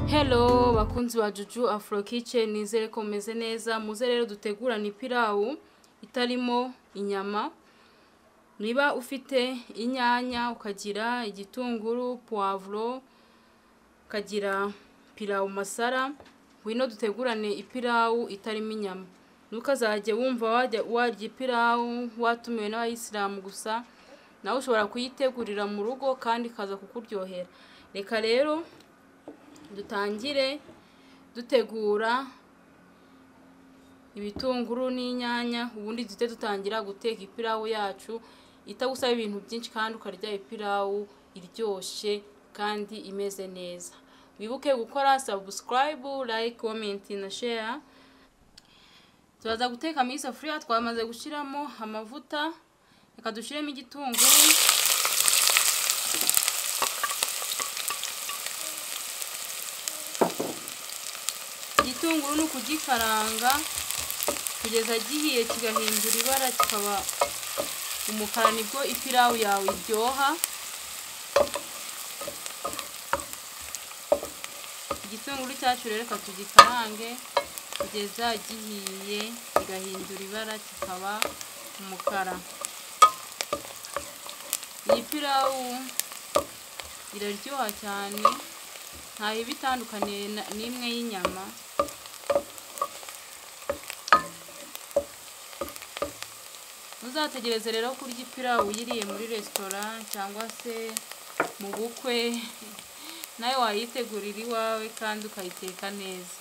Hello bakunzi ba Juju Afro Kitchen, nizere ko meze neza. Muze rero dutegurana ipirawu itarimo inyama. Niba ufite inyanya, ukagira igitunguru, poivro, ukagira pirawu masara, wino dutegurane ipirawu itarimo inyama. Ntukazajye wumva warya ipirawu watumiwe n'abayisilamu gusa, nawe ushobora kuyitegurira mu rugo kandi kaza kukuryohera. Reka rero dutangire dutegura ibitunguru n'inyanya, ubundi duhite dutangira guteka ipirawu yacu itagusaba ibintu byinshi kandi ukarya ipirawu iryoshye kandi imeze neza. Wibuke gukora subscribe, like, comment na share. Turaza guteka mu isafuriya, twamaze gushiramo amavuta, reka dushiremo igitunguru. Igitunguru ni ukugikaranga kugeza gihiye kigahindura ibara kikaba umukara, nibwo ipirawu yawe iryoha. Igitunguru cyacu rero reka tugikarange kugeza gihiye kigahindura ibara kikaba umukara. Iyi pirawu iraryoha cyane, ntaho bitandukaniye n'imwe y'inyama. Uzategereze rero kurya ipirawu uyiriye muri restaurant cyangwa se mu bukwe, nawe wayitegurira iwawe kandi ukayiteka neza.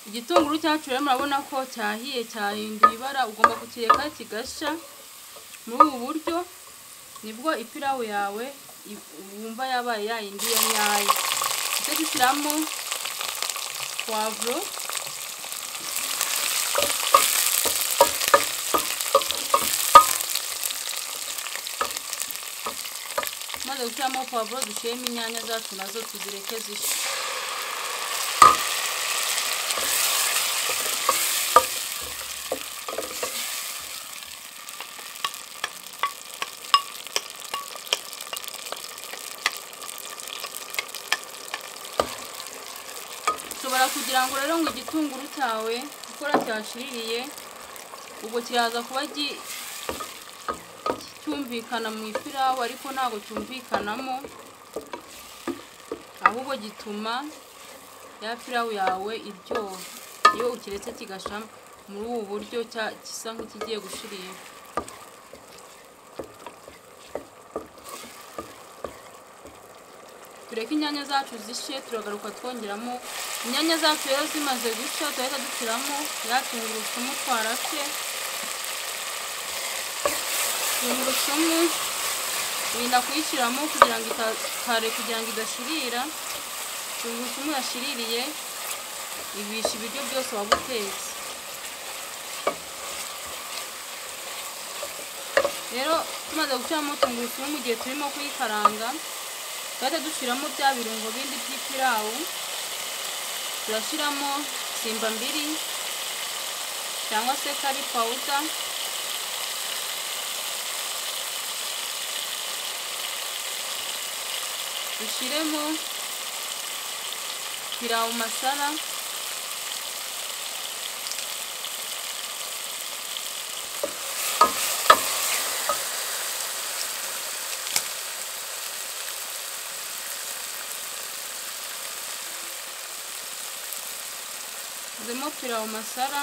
Igitunguru cyacu rero murabona ko cyahiye cyahinduye ibara, ugomba kukireka kigasha. Muri ubu buryo nibwo ipirawu yawe wumva yabaye yayindi ya nyayo. Icyo dushyiramo poivro, maze gushyiramo poivro dushyiremo inyanya zacu nazo tuzireke zishe. Ushobora kugira ngo rero ngo igitunguru cyawe gukora cyashiririye, ubwo kiraza kuba cyumvikana mu ipirawu, ariko ntabwo cyumvikanamo, ahubwo gituma ya pirawu yawe iryoha iyo ukiretse kigasha muri ubu buryo gisa nk'ikigiye gushirira. Tureke inyanya zacu zishe, turagaruka twongeramo. Inyanya zacu rero zimaze gushya, turahita dushyiramo ya tungurusumu twarashe. Tungurusumu wirinda kuyishyiramo kugira ngo idashirira. Tungurusumu yashiririye ibisha ibiryo byose waba utetse. Rero tumaze gushyiramo tungurusumu, mu gihe turimo kuyikaranga turahita dushyiramo bya birungo bindi by'ipirawu. Turashyiramo simba mbiri cyangwa se curry powder, dushyiremo pirawu masara, zemo pirawu masara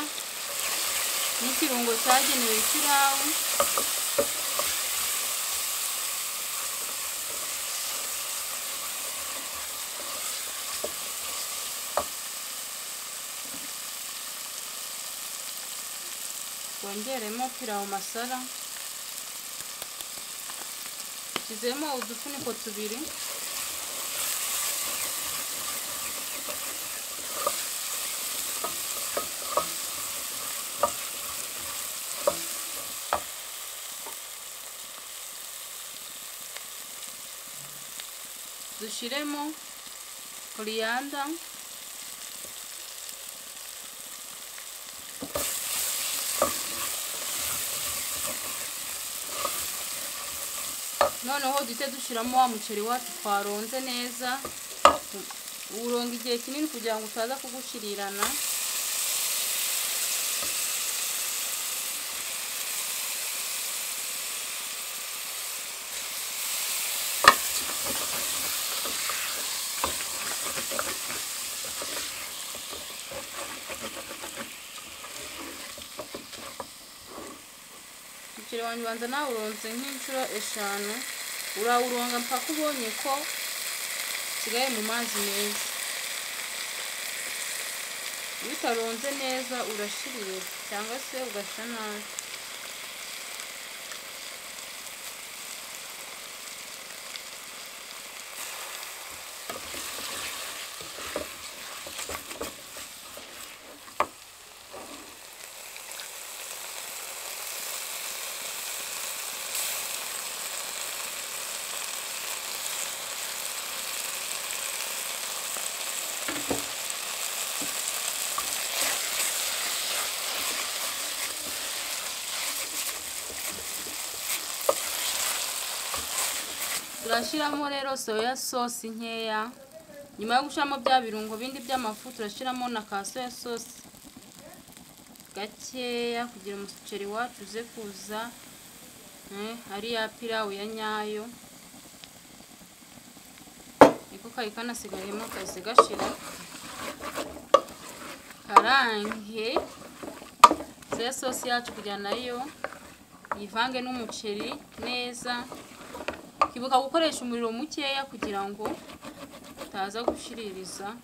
n'ikirungo cyagenewe ipirawu. Twongeremo pirawu masara, dushyizemo udufuniko tubiri. Dushyiremo coriander, noneho duhite dushyiramo wa muceri wacu twaronze neza. Uronga igihe kinini kugira ngo utaza kugushirirana. Umuceri wanjye ubanza nawuronze nk'inshuro 5, urawuronga mpaka ubonye ko usigaye mu mazi meza. Iyo utaronze neza urashirira cyangwa se ugasha nabi. Turashiramo rero soya sauce nkeya. Nyuma yo gushiramo bya birungo bindi by'amafu, turashiramo na ka soya sauce gakeya kugira umuceri wacu uze kuza ari ya pilau ya nyayo. Niko kari kanasigayemo kazi gashira. Karange soya sauce yacu kugira nayo yivange n'umuceri neza. Kibuka gukoresha umuriro mukeya kugira ngo utaza gushiririza.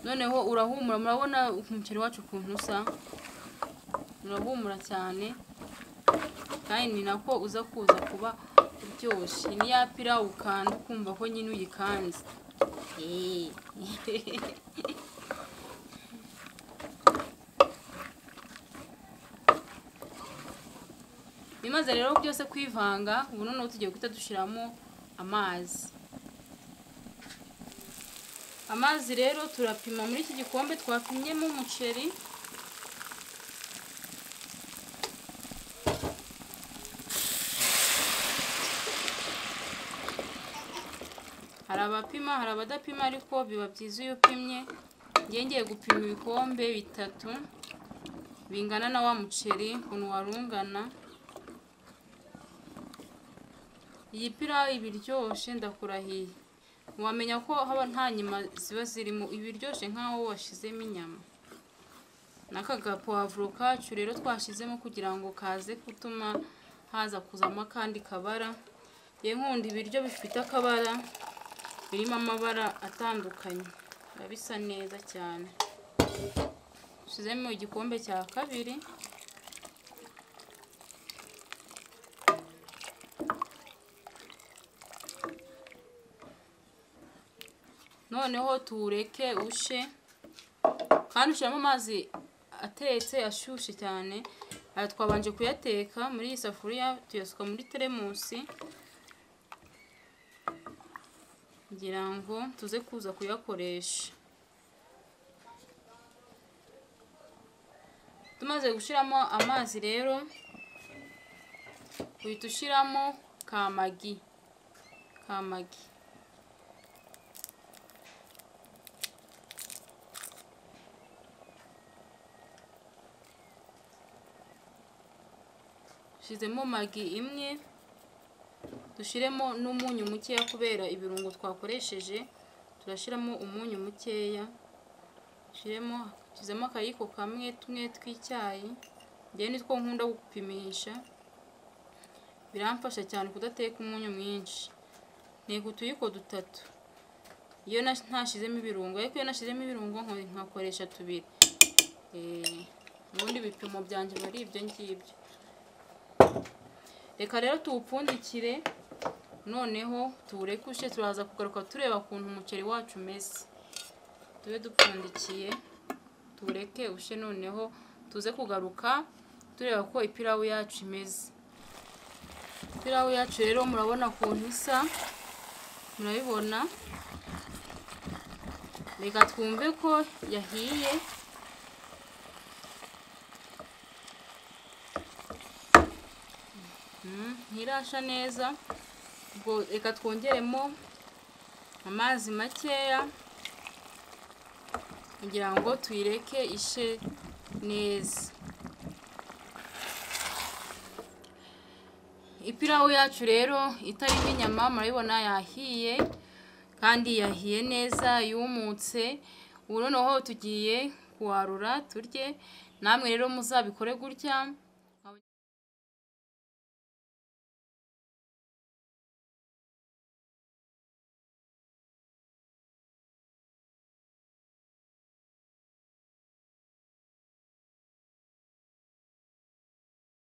Noneho urahumura, murabona umuceri wacu ukuntu usa, urahumura cyane kandi ni nako uza kuza kuba uryoshye. Ni ya pilau ukanda ukumva ko nyine uyikanze. Bimaze rero byose kwivanga, ubu noneho tugiye guhita dushiramo amazi. Amazi rero turapima muri iki gikombe twapimyemo umuceri. Hari abapima, hari abadapima, ariko biba byiza iyo upimye. Ngiye gupima ibikombe 3 bingana na wa muceri ukuntu warungana. Iyi pilau ibiryoshe ndakurahiye. Wamenya ko haba nta nyama ziba zirimo, ibiryoshe nkaho washizemo inyama. Naka gapoivro kacu rero twashizemo kugira ngo kaze gutuma haza kuzamo kandi kabara. Ye nkunda ibiryo bifite akabara, birimo amabara atandukanye, bisa neza cyane. Shizemo igikombe cya 2. Noneho tureke ushe, kandi ushiramo amazi atetse ashushe cyane. Aya twabanje kuyateka muri iyi safuriya, tuyasuka muri teremusi kugira ngo tuze kuza kuyakoresha. Tumaze gushiramo amazi rero, uhita ushiramo ka magi. Shizemo magi imwe, dushiremo n'umunyu mukeya kubera ibirungo twakoresheje. Turashiramo umunyu mukeya, shizemo akayiko kamwe tw'icyayi. Ngiye nitwo nkunda gupimisha, biramfasha cyane kudateka umunyu mwinshi. Ntego utuyiko 3 iyo ntashizemo ibirungo, ariko iyo nashizemo ibirungo nkakoresha 2. Ubundi bipimo byanje bari ibyo ngibyo. Reka rero tuwupfundikire, noneho tuwureke ushe. Turaza kugaruka tureba ukuntu umuceri wacu umeze. Tube dupfundikiye, tuwureke ushe, noneho tuze kugaruka tureba ko ipilau yacu imeze. Ipilau yacu rero murabona ukuntu isa, murabibona. Reka twumve ko yahiye, ntirasha neza, ubwo reka twongeremo amazi makeya kugira ngo tuyireke ishe neza. Ipirawu yacu rero itarimo inyama murabibona yahiye kandi yahiye neza yumutse. Ubu noneho tugiye kuwarura turye, namwe rero muzabikore gutya